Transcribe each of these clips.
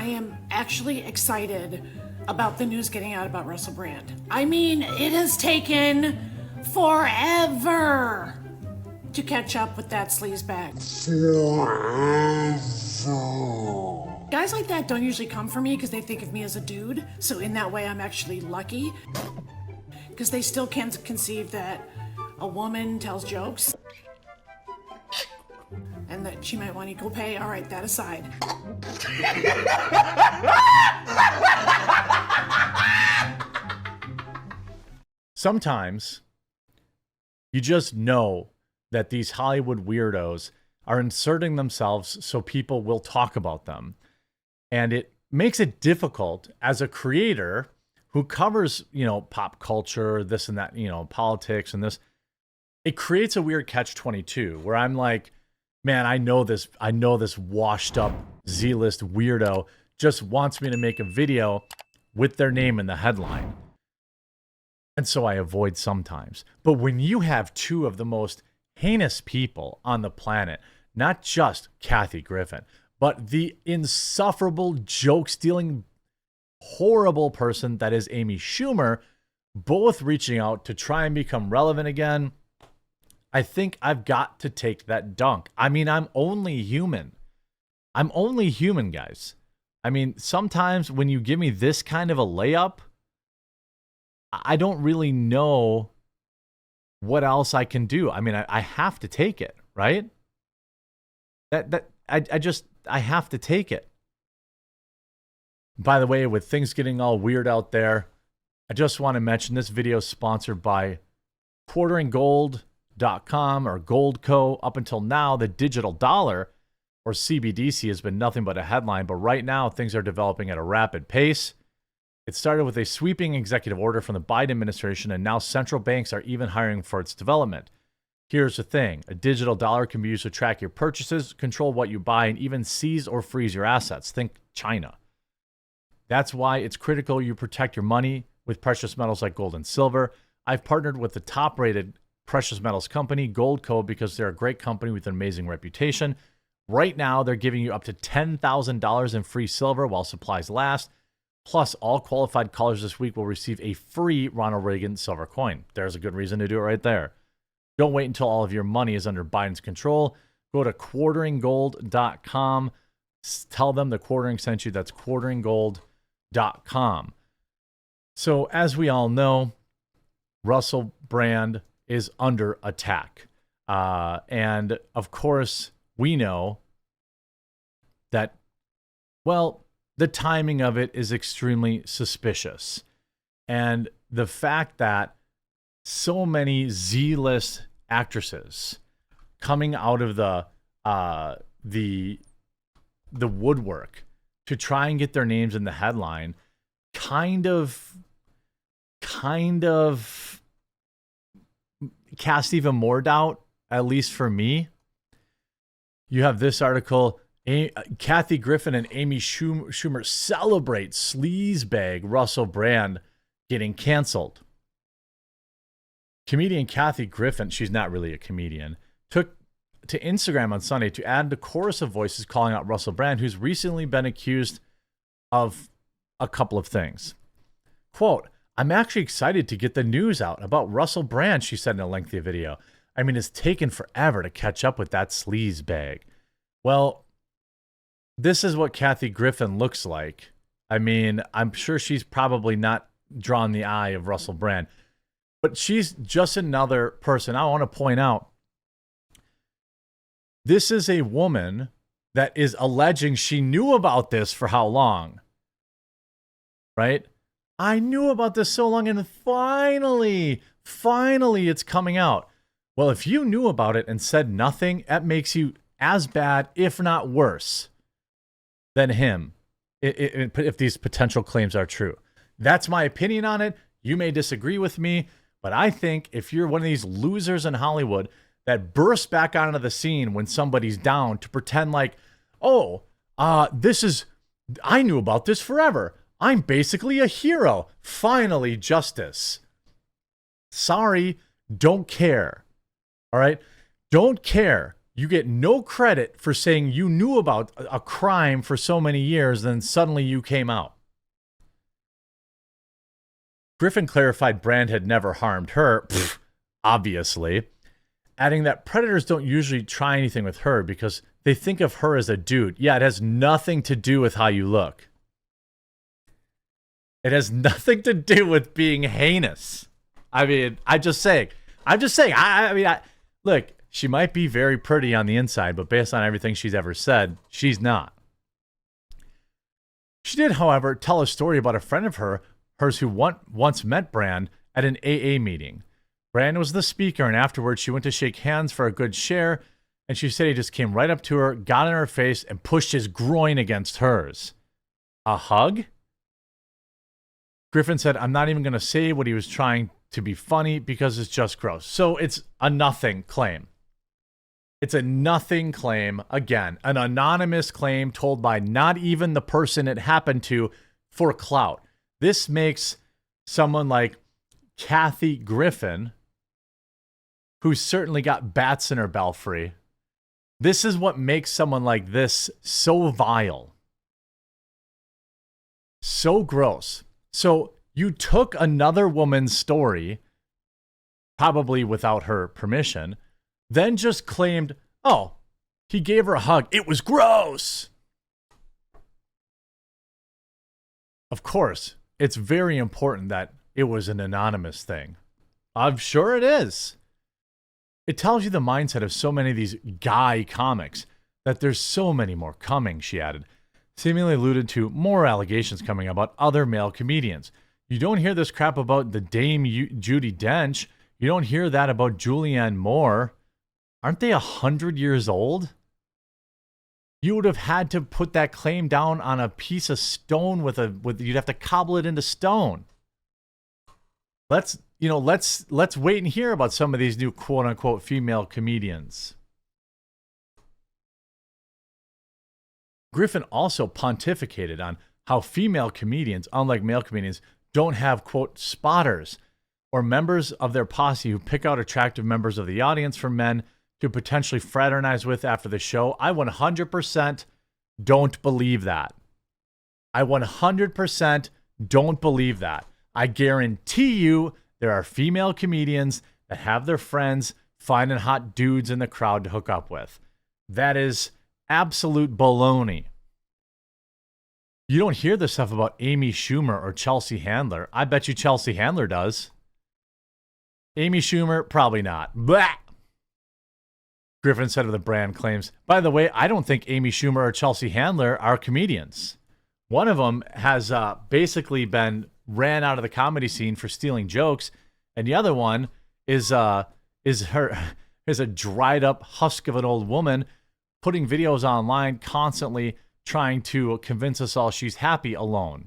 I am actually excited about the news getting out about Russell Brand. I mean, it has taken forever to catch up with that sleazebag. Guys like that don't usually come for me because they think of me as a dude, so in that way I'm actually lucky. Because they still can't conceive that a woman tells jokes and that she might want equal pay. All right, that aside. Sometimes you just know that these Hollywood weirdos are inserting themselves so people will talk about them. And it makes it difficult as a creator who covers, pop culture, this and that, politics and this. It creates a weird catch-22 where I'm like, man, I know this washed up Z-list weirdo just wants me to make a video with their name in the headline. And so I avoid sometimes. But when you have two of the most heinous people on the planet, not just Kathy Griffin, but the insufferable joke-stealing, horrible person that is Amy Schumer, both reaching out to try and become relevant again, I think I've got to take that dunk. I mean, I'm only human. I'm only human, guys. I mean, sometimes when you give me this kind of a layup, I don't really know what else I can do. I mean, I have to take it, right? I have to take it. By the way, with things getting all weird out there, I just want to mention this video is sponsored by quarteringgold.com or Goldco. Up until now, the digital dollar, or CBDC, has been nothing but a headline, but right now things are developing at a rapid pace. It started with a sweeping executive order from the Biden administration, and now central banks are even hiring for its development. Here's the thing. A digital dollar can be used to track your purchases, control what you buy, and even seize or freeze your assets. Think China. That's why it's critical you protect your money with precious metals like gold and silver. I've partnered with the top-rated precious metals company, Goldco, because they're a great company with an amazing reputation. Right now, they're giving you up to $10,000 in free silver while supplies last. Plus, all qualified callers this week will receive a free Ronald Reagan silver coin. There's a good reason to do it right there. Don't wait until all of your money is under Biden's control. Go to quarteringgold.com. Tell them the Quartering sent you. That's quarteringgold.com. So, as we all know, Russell Brand is under attack. And, of course, we know that, well, the timing of it is extremely suspicious. And the fact that so many Z-list actresses coming out of the woodwork to try and get their names in the headline kind of cast even more doubt, at least for me. You have this article, Kathy Griffin and Amy Schumer celebrate sleazebag Russell Brand getting canceled. Comedian Kathy Griffin, she's not really a comedian, took to Instagram on Sunday to add the chorus of voices calling out Russell Brand, who's recently been accused of a couple of things. Quote, "I'm actually excited to get the news out about Russell Brand," she said in a lengthy video. "I mean, it's taken forever to catch up with that sleazebag." Well, this is what Kathy Griffin looks like. I mean, I'm sure she's probably not drawn the eye of Russell Brand, but she's just another person. I want to point out, this is a woman that is alleging she knew about this for how long, right? I knew about this so long, and finally it's coming out. Well, if you knew about it and said nothing, that makes you as bad, if not worse, than him, if these potential claims are true. That's my opinion on it. You may disagree with me, but I think if you're one of these losers in Hollywood that bursts back onto the scene when somebody's down to pretend like, I knew about this forever. I'm basically a hero. Finally, justice. Sorry, don't care. All right? Don't care you get no credit for saying you knew about a crime for so many years, then suddenly you came out. Griffin clarified Brand had never harmed her, obviously, adding that predators don't usually try anything with her because they think of her as a dude. Yeah, it has nothing to do with how you look. It has nothing to do with being heinous. I mean, I'm just saying. Look, she might be very pretty on the inside, but based on everything she's ever said, she's not. She did, however, tell a story about a friend of hers who once met Brand at an AA meeting. Brand was the speaker, and afterwards she went to shake hands for a good share, and she said he just came right up to her, got in her face, and pushed his groin against hers. A hug? Griffin said, I'm not even going to say what he was trying to be funny because it's just gross. So it's a nothing claim. It's a nothing claim. Again, an anonymous claim told by not even the person it happened to for clout. This makes someone like Kathy Griffin, who's certainly got bats in her belfry. This is what makes someone like this so vile. So gross. So you took another woman's story, probably without her permission, then just claimed, oh, he gave her a hug. It was gross. Of course, it's very important that it was an anonymous thing. I'm sure it is. It tells you the mindset of so many of these guy comics that there's so many more coming, she added, seemingly alluded to more allegations coming about other male comedians. You don't hear this crap about the Dame Judi Dench. You don't hear that about Julianne Moore. Aren't they 100 years old? You would have had to put that claim down on a piece of stone you'd have to cobble it into stone. Let's wait and hear about some of these new quote unquote female comedians. Griffin also pontificated on how female comedians, unlike male comedians, don't have, quote, spotters or members of their posse who pick out attractive members of the audience for men to potentially fraternize with after the show. I 100% don't believe that. I 100% don't believe that. I guarantee you there are female comedians that have their friends finding hot dudes in the crowd to hook up with. That is absolute baloney. You don't hear this stuff about Amy Schumer or Chelsea Handler. I bet you Chelsea Handler does. Amy Schumer, probably not. Blah! Griffin said of the Brand claims, by the way, I don't think Amy Schumer or Chelsea Handler are comedians. One of them has basically been ran out of the comedy scene for stealing jokes, and the other one is a dried up husk of an old woman putting videos online constantly trying to convince us all she's happy alone.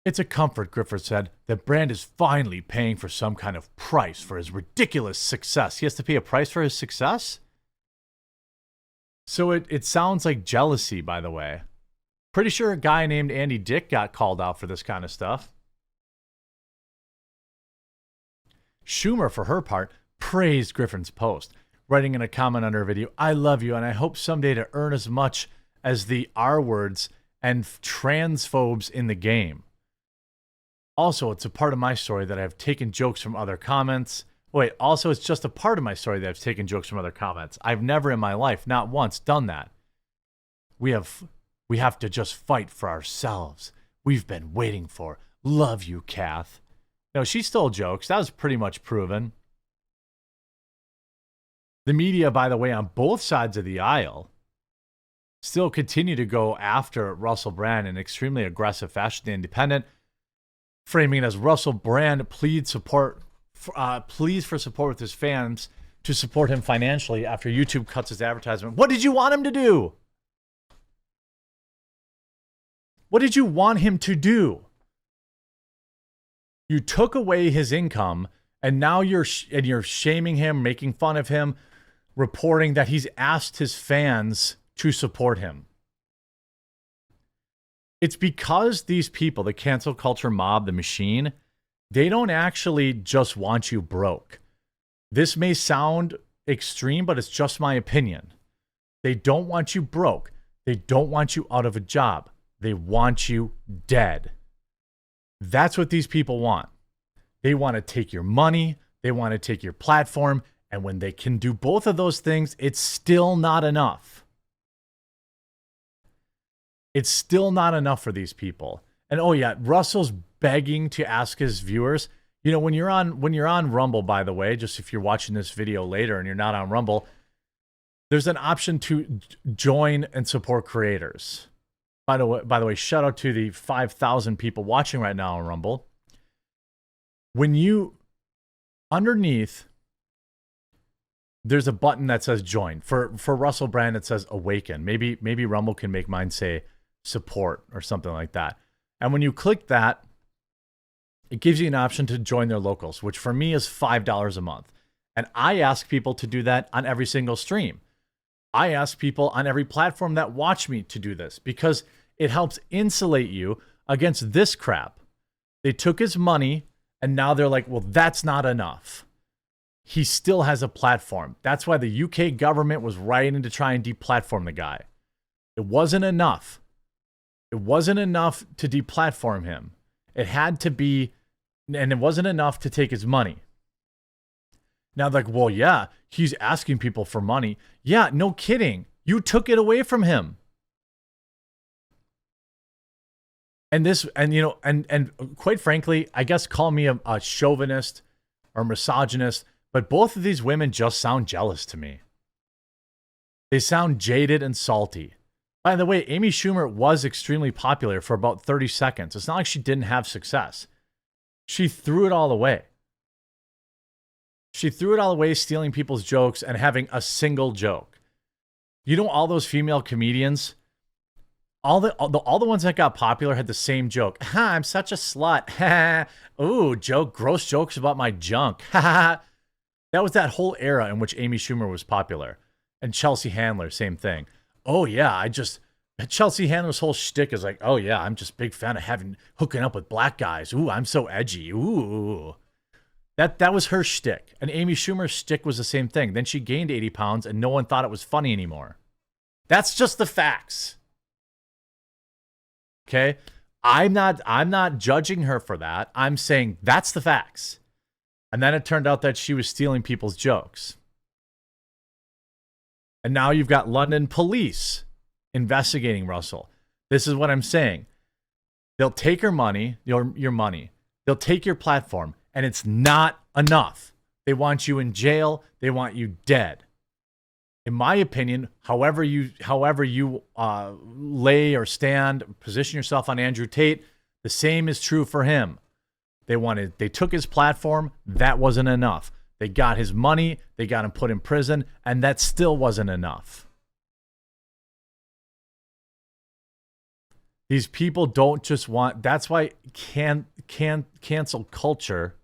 It's a comfort, Griffin said, that Brand is finally paying for some kind of price for his ridiculous success. He has to pay a price for his success? So it sounds like jealousy, by the way. Pretty sure a guy named Andy Dick got called out for this kind of stuff. Schumer, for her part, praised Griffin's post, writing in a comment under her video, I love you and I hope someday to earn as much as the R words and transphobes in the game. Also, it's a part of my story that I've taken jokes from other comments. Also, it's just a part of my story that I've taken jokes from other comments. I've never in my life, not once, done that. We have to just fight for ourselves. We've been waiting for. Love you, Kath. No, she stole jokes. That was pretty much proven. The media, by the way, on both sides of the aisle still continue to go after Russell Brand in extremely aggressive fashion. The Independent framing it as Russell Brand pleads for support with his fans to support him financially after YouTube cuts his advertisement. What did you want him to do? What did you want him to do? You took away his income, and now you're shaming him, making fun of him, reporting that he's asked his fans to support him. It's because these people, the cancel culture mob, the machine, they don't actually just want you broke. This may sound extreme, but it's just my opinion. They don't want you broke. They don't want you out of a job. They want you dead. That's what these people want. They want to take your money. They want to take your platform. And when they can do both of those things, it's still not enough. It's still not enough for these people. And oh yeah, Russell's begging to ask his viewers. You know, when you're on Rumble, by the way, just if you're watching this video later and you're not on Rumble, there's an option to join and support creators. By the way, shout out to the 5,000 people watching right now on Rumble. When you underneath, there's a button that says join. For Russell Brand, it says awaken. Maybe Rumble can make mine say support or something like that. And when you click that, it gives you an option to join their locals, which for me is $5 a month. And I ask people to do that on every single stream. I ask people on every platform that watch me to do this because it helps insulate you against this crap. They took his money and now they're like, well, that's not enough. He still has a platform. That's why the UK government was writing to try and deplatform the guy. It wasn't enough. It wasn't enough to deplatform him. It had to be, and it wasn't enough to take his money. Now they're like, well, yeah, he's asking people for money. Yeah, no kidding. You took it away from him. And quite frankly, I guess call me a chauvinist or misogynist, but both of these women just sound jealous to me. They sound jaded and salty. By the way, Amy Schumer was extremely popular for about 30 seconds. It's not like she didn't have success. She threw it all away. She threw it all away, stealing people's jokes and having a single joke. You know, all those female comedians, all the ones that got popular had the same joke. Ha, I'm such a slut. Ha, ooh, gross jokes about my junk. Ha ha. That was that whole era in which Amy Schumer was popular. And Chelsea Handler, same thing. Oh yeah, Chelsea Handler's whole shtick is like, oh yeah, I'm just a big fan of hooking up with black guys. Ooh, I'm so edgy. Ooh. That was her shtick. And Amy Schumer's shtick was the same thing. Then she gained 80 pounds and no one thought it was funny anymore. That's just the facts. Okay? I'm not judging her for that. I'm saying that's the facts. And then it turned out that she was stealing people's jokes. And now you've got London police investigating Russell. This is what I'm saying. They'll take your money, your money. They'll take your platform, and it's not enough. They want you in jail. They want you dead. In my opinion, however you lay or stand, position yourself on Andrew Tate, the same is true for him. They took his platform. That wasn't enough. They got his money. They got him put in prison, and that still wasn't enough. These people don't just want. That's why cancel culture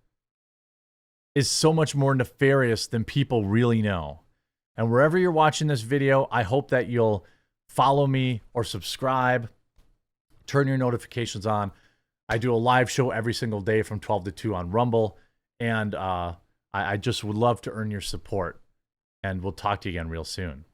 is so much more nefarious than people really know. And wherever you're watching this video, I hope that you'll follow me or subscribe. Turn your notifications on. I do a live show every single day from 12 to 2 on Rumble. And I just would love to earn your support. And we'll talk to you again real soon.